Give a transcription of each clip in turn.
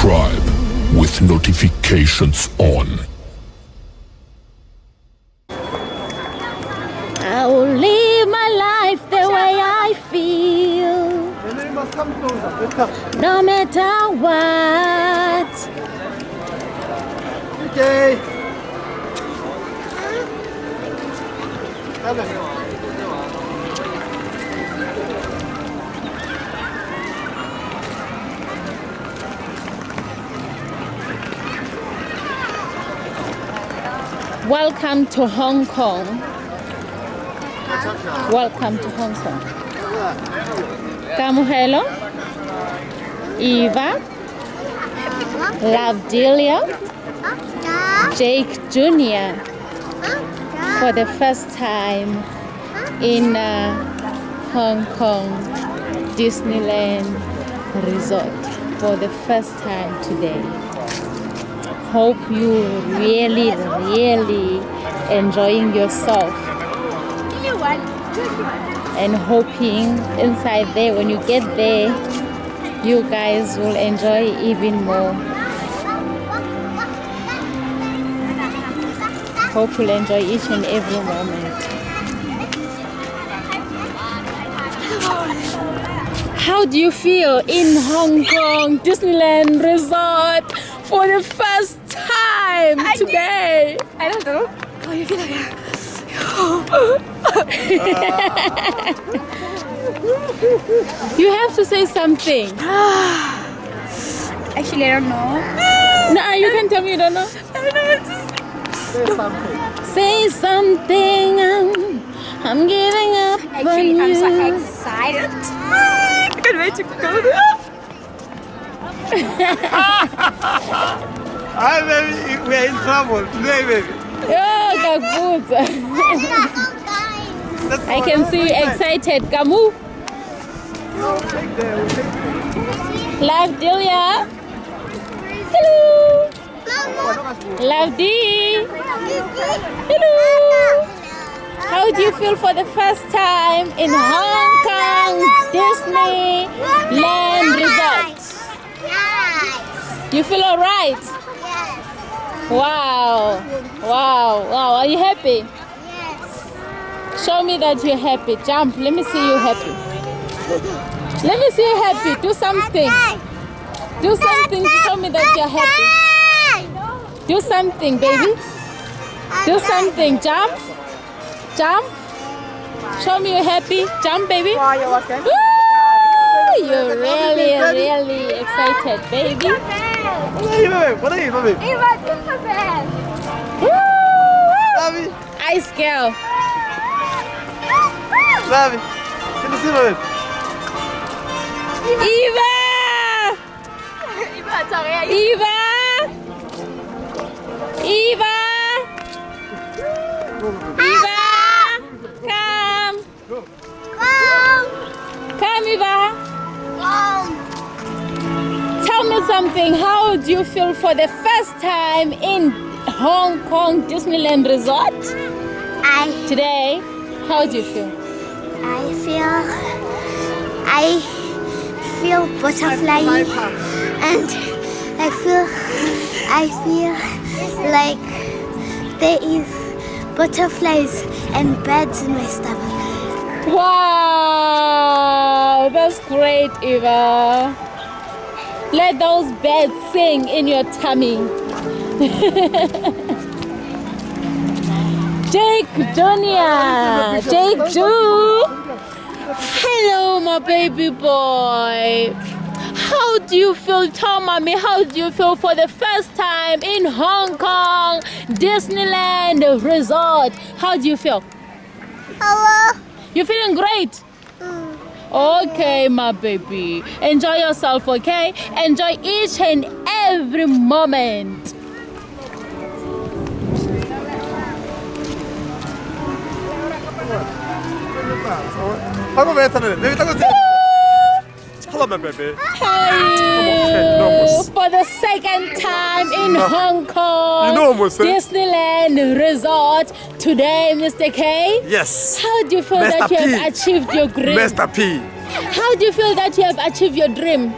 subscribe with notifications on. I will live my life the way I feel, no matter what. Okay. Welcome to Hong Kong. Welcome to Hong Kong. Kamuhelo, Eva, Love Delia, Jake Jr. for the first time in Hong Kong Disneyland Resort for the first time today. Hope you really enjoying yourself and hoping inside there when you get there you guys will enjoy even more. Hope you'll enjoy each and every moment. How do you feel in Hong Kong Disneyland Resort for the first time today? I don't know. How you feel like You have to say something. Actually, I don't know. No, you can tell me you don't know. I don't know what to Say say. something. I'm giving up on Actually, you. I'm so excited. I can't wait to go there. Hi, baby. We're in trouble today, baby. Oh, Kakuza. I can see you excited. Kamu. Love Delia. Hello. Love D. Hello. How do you feel for the first time in Hong Kong Disneyland Resort? You feel alright? Wow. Are you happy? Show me that you're happy. Jump. Let me see you happy. Let me see you happy. Do something. Do something to show me that you're happy. Do something, baby. Do something. Jump. Jump. Show me you're happy. Jump, baby. Woo! You're really excited, baby. What are you, baby? Woo! Baby. Ice girl. Baby. Can you see, baby? Eva! Come, Eva. Tell me something. How do you feel for the first time in Hong Kong Disneyland Resort? Today, how do you feel? I feel butterfly and I feel like there is butterflies and birds in my stomach. Wow, that's great, Eva. Let those birds sing in your tummy. Jake Jr. Jake Ju. Hello, my baby boy. How do you feel? Tell mommy, how do you feel for the first time in Hong Kong Disneyland Resort? How do you feel? Hello. You feeling great? Okay, my baby. Enjoy yourself, okay? Enjoy each and every moment. Hello, my baby. Hello. For the second time in Hong Kong Disneyland Resort today, Mr. K. Yes. How do you feel that you have achieved your dream? Mr. P. How do you feel that you have achieved your dream?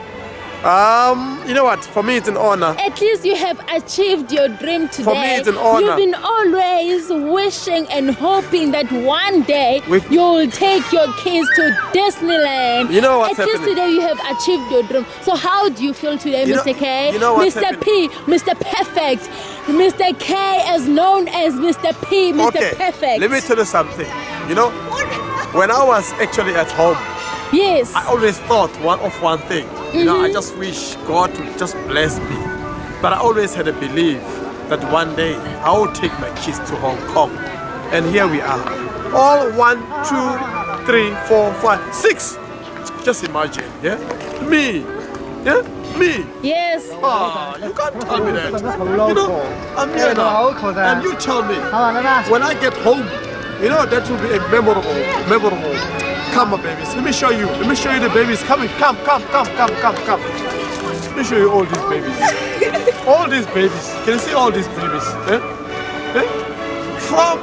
You know what? For me, it's an honor. At least you have achieved your dream today. For me, it's an honor. You've been always wishing and hoping that one day With- you'll take your kids to Disneyland. You know what's At least happening? today you have achieved your dream. So how do you feel today, You know- Mr. K? you know what's Mr. happening? P, Mr. Perfect, Mr. K as known as Mr. P, Mr. Okay, Perfect. let me tell you something. You know, when I was actually at home, Yes. I always thought one thing. You know, I just wish God to just bless me. But I always had a belief that one day I will take my kids to Hong Kong. And here we are. All 1, 2, 3, 4, 5, 6. Just imagine, yeah? Me. Yeah? Me. Yes. Ah, you can't tell me that. You know, I'm here now. And you tell me, when I get home, you know, that will be a memorable. Come on, babies. Let me show you. Let me show you the babies. Come. Let me show you all these babies. All these babies. Can you see all these babies? Eh? Eh? From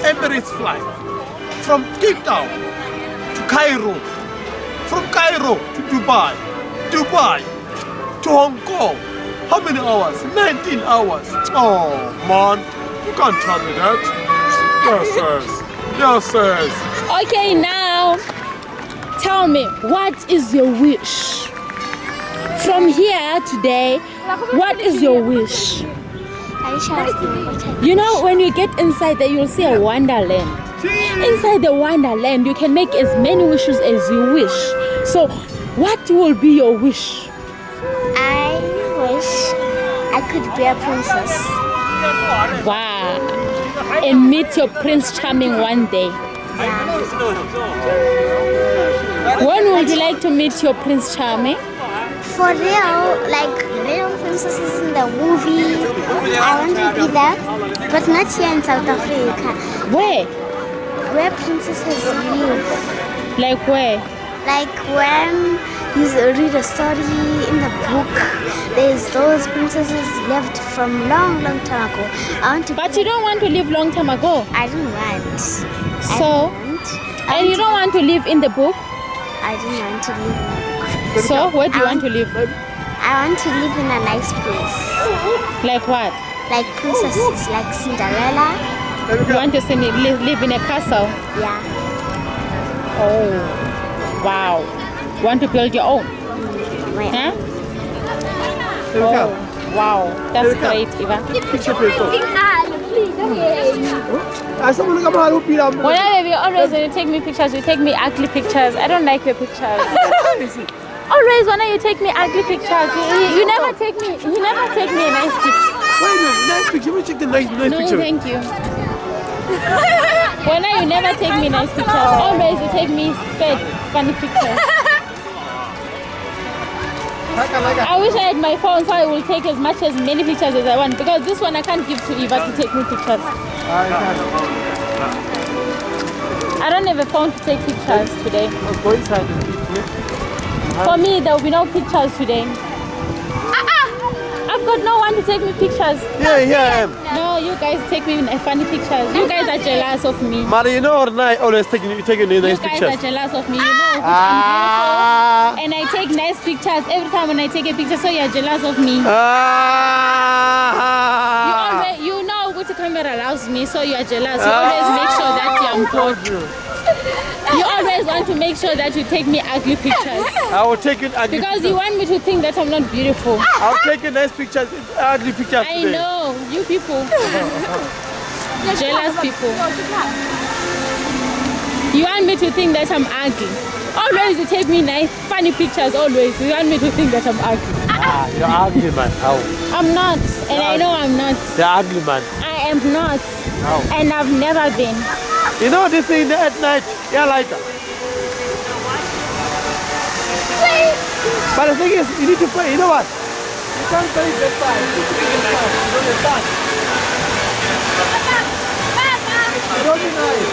Emirates flight. From Cape Town to Cairo. From Cairo to Dubai. Dubai to Hong Kong. How many hours? 19 hours. Oh, man. You can't tell me that. Yes, sirs. Okay, now tell me, what is your wish? From here today, what is your wish? I wish I was the You know, when you get inside there, you'll see a wonderland. Inside the wonderland, you can make as many wishes as you wish. So, what will be your wish? I wish I could be a princess. Wow. And meet your Prince Charming one day. When would you like to meet your Prince Charming? For real, like real princesses in the movie. I want to be there, but not here in South Africa. Where? Where princesses live. Like where? Like when you read a story in the book, there's those princesses lived from long time ago. I want to. But you don't want to live long time ago. I don't want. So, and you don't want to live in the book. I don't want to live in a book. So, where do you want to live? I want to live in a nice place. Like what? Like princesses, like Cinderella. You want to live in a castle? Yeah. Oh, wow. You want to build your own? Where? Huh? Oh, wow. That's great, Eva. Whenever you always when you take me pictures, you take me ugly pictures. I don't like your pictures. Always when you take me ugly pictures, you never take me a nice picture. Wait a minute, nice picture. Let me check the nice No, picture. thank you. When you never take me nice pictures, always you take me fat, funny pictures. I wish I had my phone so I will take as many pictures as I want, because this one I can't give to Eva to take me pictures. I don't have a phone to take pictures today. Go inside. For me, there will be no pictures today. I've got no one to take me pictures. Yeah, here I am. No, you guys take me funny pictures. You guys are jealous of me. Mari, you know, I always taking nice You guys pictures. are jealous of me. You know I'm Ah. beautiful and I take nice pictures every time when I take a picture, so you're jealous of me. Ah. You know which camera allows me, so you are jealous. You always make sure that I'm good. You always want to make sure that you take me ugly pictures. I will take you ugly Because pictures. you want me to think that I'm not beautiful. I'll take you nice pictures, ugly pictures I today. know, you people. Jealous people. You want me to think that I'm ugly. Always you take me nice, funny pictures, always. You want me to think that I'm ugly. Ah, you're ugly, man. How? I'm not, and I know I'm not. You're ugly, man. I am not, How? and I've never been. You know this thing at night? Yeah, like that. But the thing is, you need to play. You know what? You can't play that fast. You don't get that. You don't be nice.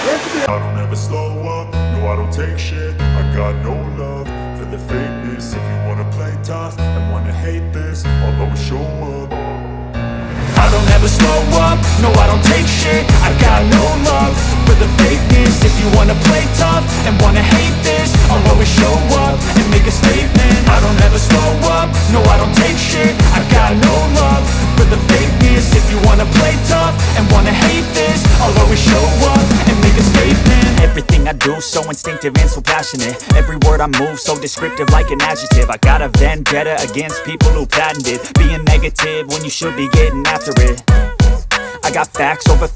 You have to be. I don't ever slow up, no I don't take shit. I got no love for the fakeness. If you wanna play tough and wanna hate this, I'll always show up. I don't ever slow up, no I don't take shit. I got no love for the fakeness. If you wanna play tough and wanna hate this, I'll always show up and make a statement. I don't ever slow up, no I don't take shit. I got no love for the fakeness. If you wanna play tough and wanna hate this, I'll always show up and make a statement. Everything I do so instinctive and so passionate. Every word I move so descriptive like an adjective. I got a vendetta against people who patented being negative when you should be getting after it. I got facts over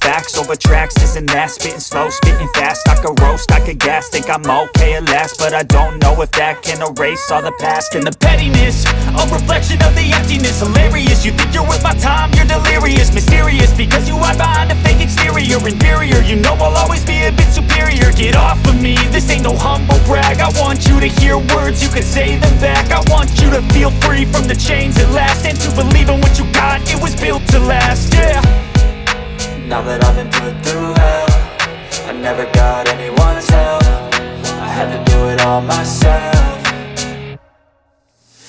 tracks, this and that. Spitting slow, spitting fast, I could roast, I could gas. Think I'm okay at last, but I don't know if that can erase all the past. And the pettiness, a reflection of the emptiness. Hilarious, you think you're worth my time, you're delirious. Mysterious, because you hide behind a fake exterior. Inferior, you know I'll always be a bit superior. Get off of me, this ain't no humble brag. I want you to hear words, you can say them back. I want you to feel free from the chains at last, and to believe in what you got, it was built to last, yeah. Now that I've been put through hell, I never got anyone's help. I had to do it all myself.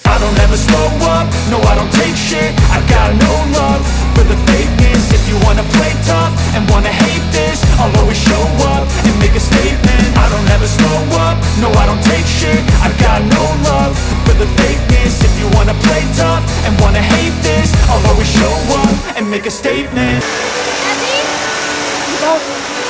I don't ever slow up, no I don't take shit. I got no love for the fakeness. If you wanna play tough and wanna hate this, I'll always show up and make a statement. I don't ever slow up, no I don't take shit. I got no love for the fakeness. If you wanna play tough and wanna hate this, I'll always show up and make a statement.